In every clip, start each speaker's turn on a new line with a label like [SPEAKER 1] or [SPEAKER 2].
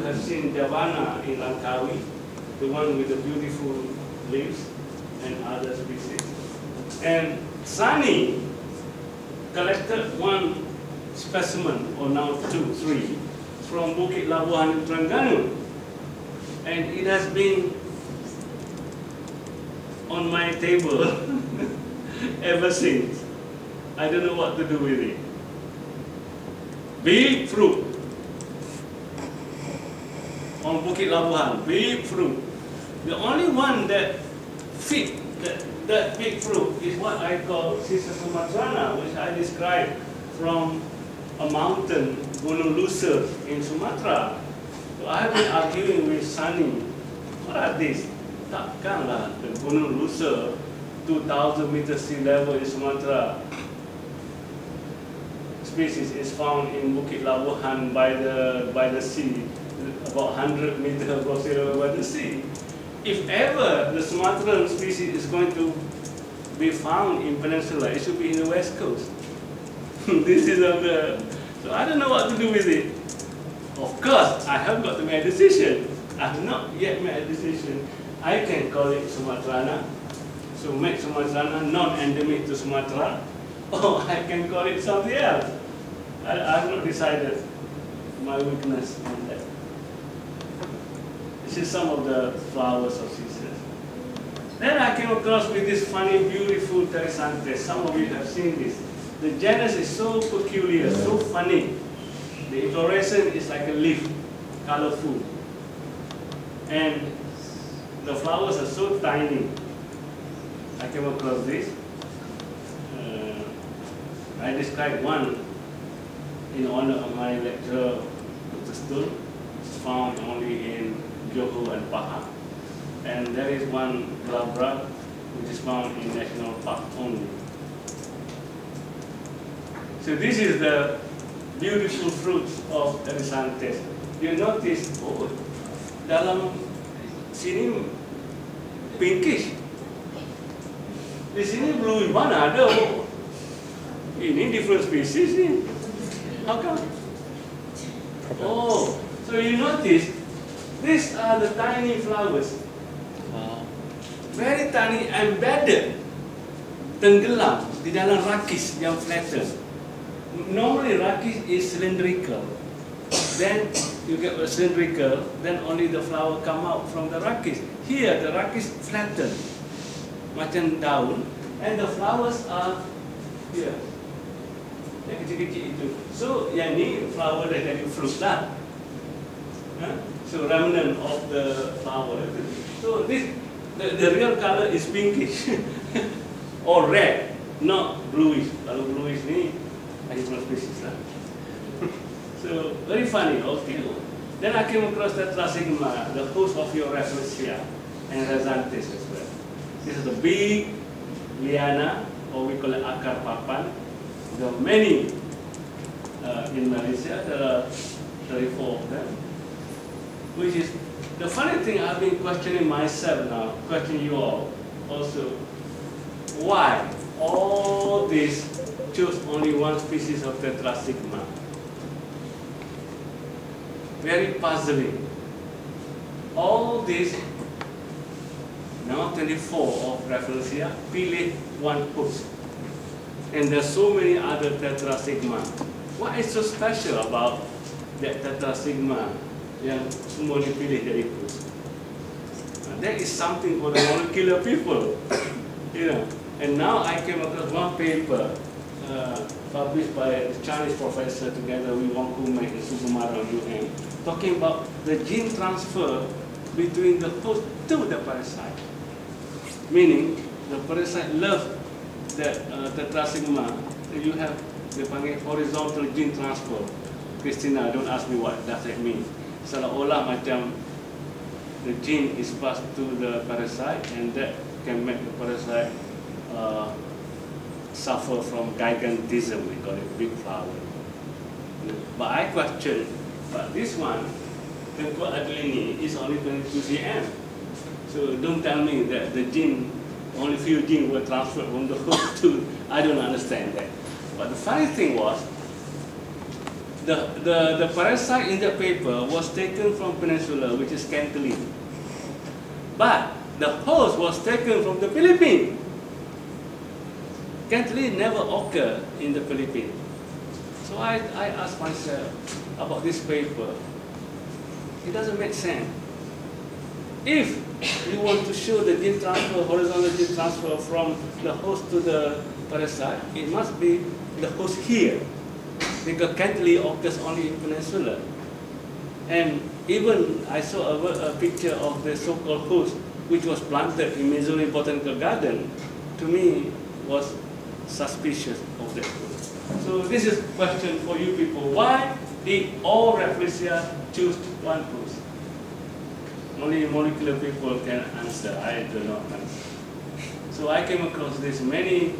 [SPEAKER 1] have seen Javana in Langkawi, the one with the beautiful leaves and other species. And Sunny collected one specimen, or now two, three, from Bukit Labuhan in Terengganu. And it has been on my table ever since. I don't know what to do with it. Big fruit on Bukit Labuhan, big fruit. The only one that fit that big fruit is what I call Sisa Sumatrana, which I described from a mountain, Gunung Luser in Sumatra. So I have been arguing with Sunny, what are these? Takkanlah the Gunung Luser, 2,000 meters sea level in Sumatra. Species is found in Bukit Labuhan by the sea, about 100 meters above sea level by the sea. If ever the Sumatran species is going to be found in Peninsula, it should be in the west coast. This is on the, so I don't know what to do with it. Of course, I have got to make a decision. I have not yet made a decision. I can call it Sumatrana, so make Sumatrana non-endemic to Sumatra, or I can call it something else. I have not decided my weakness on that. This is some of the flowers of Cissus. Then I came across with this funny, beautiful Teresanthes. Some of you have seen this. The genus is so peculiar, so funny. The inflorescence is like a leaf, colorful. And the flowers are so tiny. I came across this. I described one in honor of my lecturer, Dr. Stul. It's found only in Johor and Pahang. And there is one glabra which is found in National Park only. So this is the beautiful fruits of Teresanthes. You notice, oh, dalam sini pinkish. Di sini blue, mana ada? Oh, ini different species ni. How come? Oh, so you notice, these are the tiny flowers. Very tiny, embedded, tenggelam di dalam rakis yang flattened. Normally rakis is cylindrical. Then you get a cylindrical, then only the flower come out from the rakis. Here the rakis flattened, macam daun, and the flowers are here. Yang kecil-kecil itu. So yang ni flower dah jadi fruit lah. So remnant of the flower. So this the real color is pinkish or red, not bluish. Kalau bluish ni different species lah. So very funny. Okay. Then I came across that Tetrasigma, the host of your Rafflesia and Rhizanthus as well. This is the big liana, or we call it akar papan. There are many in Malaysia. There are 34 of them. Which is the funny thing. I've been questioning myself now, questioning you all also. Why all this choose only one species of Tetrasigma? Very puzzling. All these now 24 of Rafflesia, pilih one host. And there's so many other Tetrasigma. What is so special about that Tetrasigma yang semua dipilih dari host? That is something for the molecular people, you know. And now I came across one paper published by a Chinese professor together with Wang Kumei and Sukumaran UM, talking about the gene transfer between the host to the parasite. Meaning, the parasite loves that Tetrasigma, you have the horizontal gene transfer. Christina, don't ask me what does that mean. Seolah-olah macam the gene is passed to the parasite, and that can make the parasite suffer from gigantism. We call it big flower. But I question, but this one, the Adelini is only 22 cm. So don't tell me that the gene, only few genes were transferred from the host to, I don't understand that. But the funny thing was, the parasite in the paper was taken from Peninsula, which is Cantley. But the host was taken from the Philippines. Cantley never occurred in the Philippines. So I asked myself about this paper. It doesn't make sense. If you want to show the gene transfer, horizontal gene transfer from the host to the parasite, it must be the host here, because Cantley occurs only in Peninsula. And even I saw a picture of the so-called host, which was planted in Missouri Botanical Garden. To me, was suspicious of that host. So this is a question for you people. Why did all Rafflesia choose one host? Only molecular people can answer. I do not answer. So I came across this many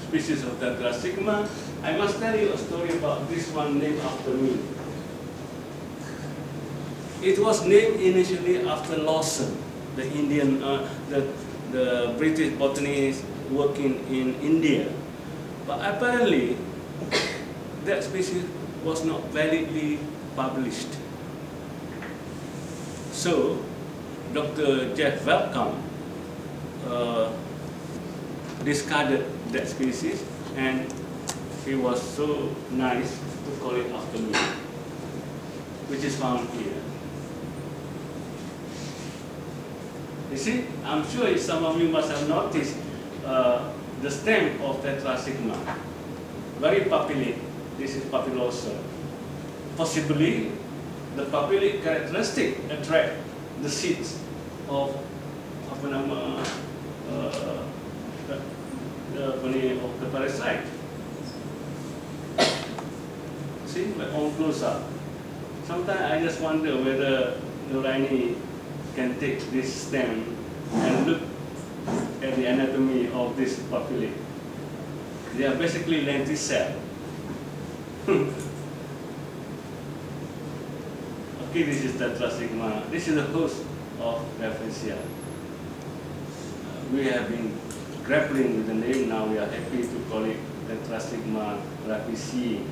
[SPEAKER 1] species of Tetrasigma. I must tell you a story about this one named after me. It was named initially after Lawson, the Indian, the British botanist working in India. But apparently, that species was not validly published. So, Dr. Jeff Welcome discarded that species, and he was so nice to call it after me, which is found here. You see, I'm sure some of you must have noticed the stem of Tetrasigma. Very papillate. This is papillosa. Possibly, the papillate characteristic attract the seeds of the parasite. See, like on close up. Sometimes I just wonder whether Nuraini can take this stem and look at the anatomy of this papillate. They are basically lenticel. Okay, this is Tetrasigma. This is the host of Rafflesia. We have been grappling with the name. Now we are happy to call it Tetrasigma rafflesii.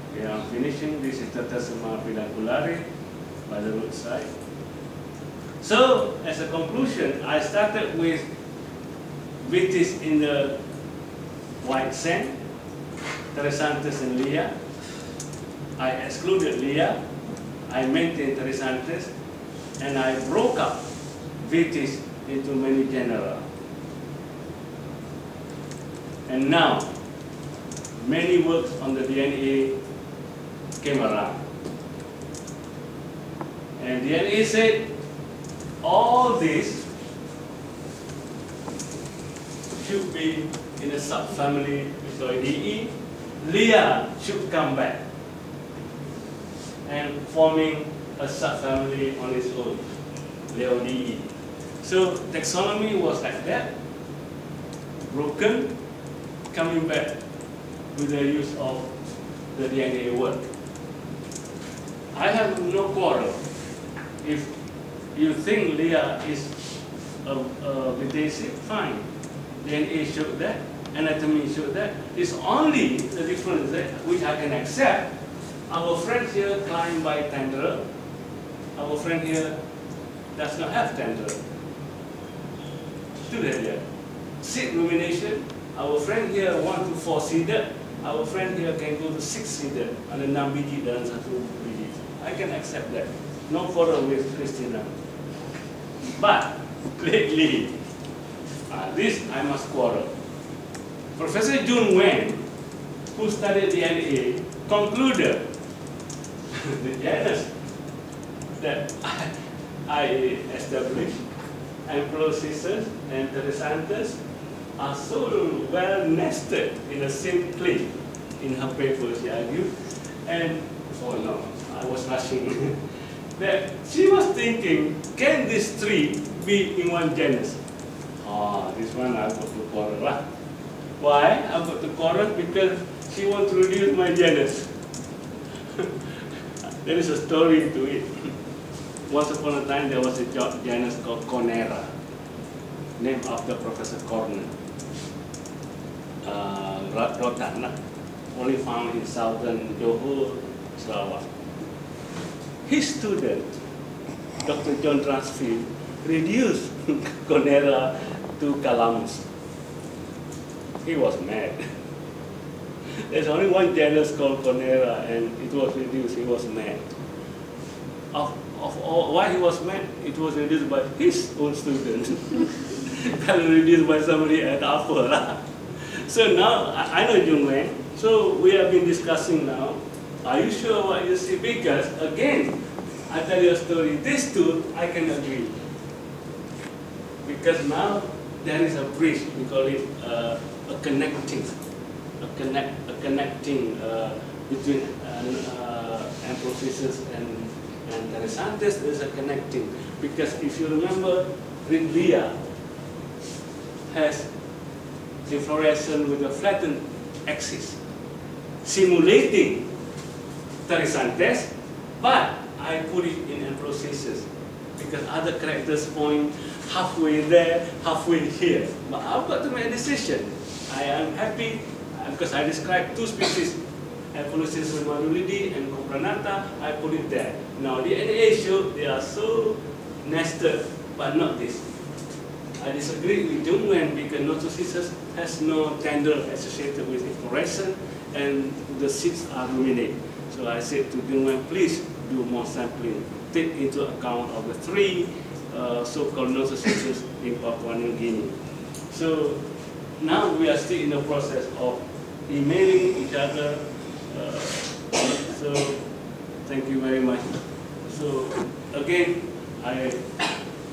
[SPEAKER 1] Okay, I'm finishing. This is Tetrasigma pedunculare by the roadside. So, as a conclusion, I started with Vitis in the white sand, Teresanthus and Lea. I excluded Lea, I maintained Teresanthus, and I broke up Vitis into many genera. And now, many works on the DNA came around. And DNA said, all this should be in a subfamily Phytoideae. Lea should come back and forming a subfamily on its own, Leodidae. So taxonomy was like that, broken, coming back with the use of the DNA work. I have no quarrel. If you think Lea is a Vitacea, fine. DNA showed that, anatomy showed that. It's only the difference that which I can accept. Our friend here climbed by tendril. Our friend here does not have tendril. Still there. Seed rumination. Our friend here 1 to 4 seeded. Our friend here can go to 6 seeded. Ada 6 biji dalam 1 biji. I can accept that. No quarrel with Christina. But lately, this I must quarrel. Professor Jun Wen, who studied DNA, concluded the genus that I established, Ampelocyssus and Teresanthus, are so well nested in the same clade in her paper, she argued. And, oh no, I was rushing. That she was thinking, can these 3 be in one genus? Oh, this one I've got to quarrel. Why? I've got to quarrel because she wants to reduce my genus. There is a story to it. Once upon a time, there was a genus called Conera, named after Professor Corner. rotan, only found in southern Johor, Sarawak. His student, Dr. John Transfield, reduced Genera to calamus. He was mad. There's only one genus called Genera, and it was reduced. He was mad. Of all, why he was mad? It was reduced by his own student. Not reduced by somebody at upper. So now I know Jung Wei. So we have been discussing now. Are you sure what you see? Because again, I tell you a story. This two I can agree. Because now there is a bridge. We call it a connecting between processes and interesantes. There is a connecting, because if you remember, Ridlea has inflorescence with a flattened axis, simulating interesantes, but I put it in processes because other characters point halfway there, halfway here. But I've got to make a decision. I am happy because I described two species, Apollosis madulidi and Copranata. I put it there. Now the NA show they are so nested, but not this. I disagree with Jung Wen because Notocysis has no tendril associated with inflorescence and the seeds are ruminate. So I said to Jung Wen, please do more sampling. Take into account of the three so-called Notocysis in Papua New Guinea. So now we are still in the process of emailing each other. So thank you very much. So again, I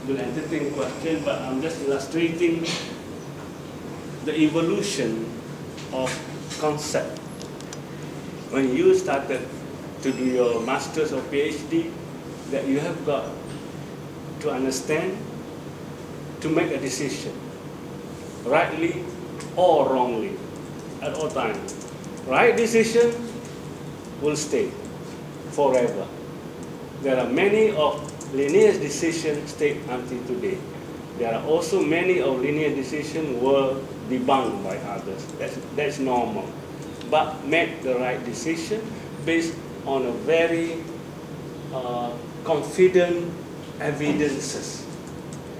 [SPEAKER 1] will entertain questions, but I'm just illustrating the evolution of concept. When you started to do your master's or PhD, that you have got to understand, to make a decision, rightly or wrongly, at all times. Right decision will stay forever. There are many of linear decisions stay until today. There are also many of linear decisions were debunked by others. That's normal. But make the right decision based on a very confident evidences.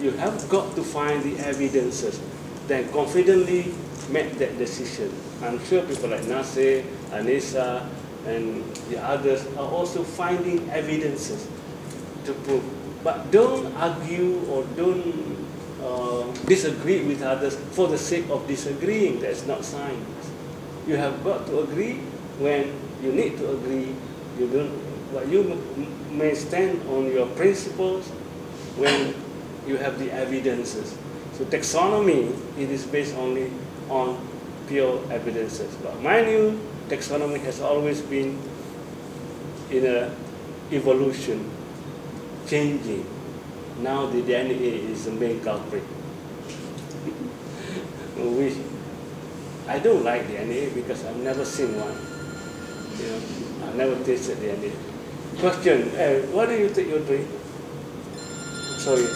[SPEAKER 1] You have got to find the evidences, then confidently make that decision. I'm sure people like Nasir, Anissa, and the others are also finding evidences to prove. But don't argue or don't disagree with others for the sake of disagreeing. That's not science. You have got to agree when you need to agree. You don't. But you may stand on your principles when you have the evidences. So taxonomy, it is based only on pure evidences. But mind you, taxonomy has always been in an evolution, changing. Now the DNA is the main culprit. Which I don't like DNA because I've never seen one. You know, I've never tasted DNA. Question, why do you take your drink? Sorry.